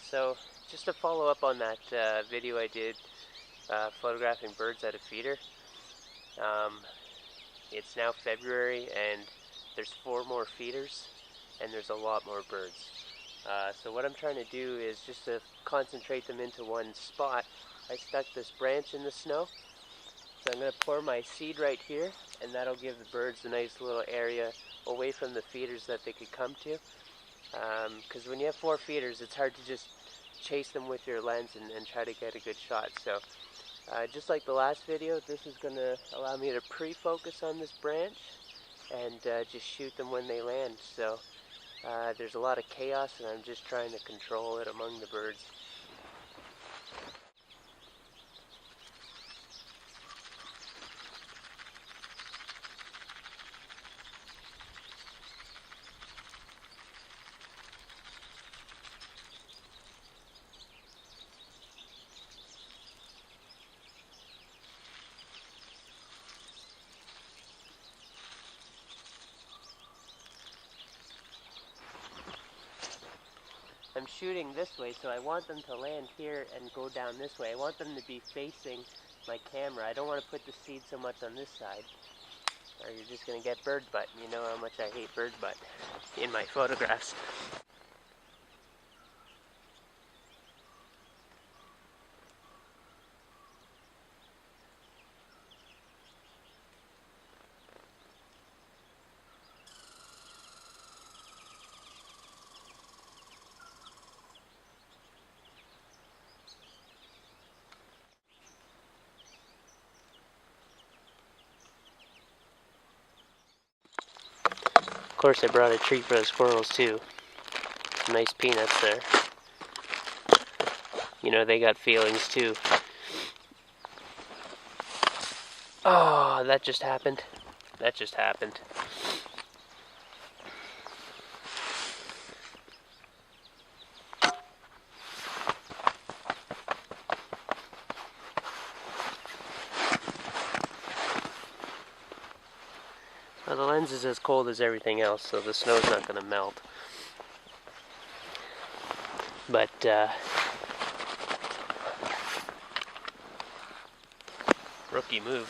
So just to follow up on that video I did photographing birds at a feeder. It's now February and there's 4 more feeders and there's a lot more birds. So what I'm trying to do is just to concentrate them into one spot. I stuck this branch in the snow. So I'm going to pour my seed right here, and that'll give the birds a nice little area away from the feeders that they could come to. Because when you have 4 feeders, it's hard to just chase them with your lens and try to get a good shot. So just like the last video, this is going to allow me to pre-focus on this branch and just shoot them when they land. So there's a lot of chaos, and I'm just trying to control it among the birds. I'm shooting this way, so I want them to land here and go down this way. I want them to be facing my camera. I don't want to put the seed so much on this side, or you're just going to get bird butt. You know how much I hate bird butt in my photographs. Of course, I brought a treat for the squirrels too. Some nice peanuts there. You know, they got feelings too. Oh, that just happened. That just happened. Well, the lens is as cold as everything else, so the snow's not going to melt. But, rookie move.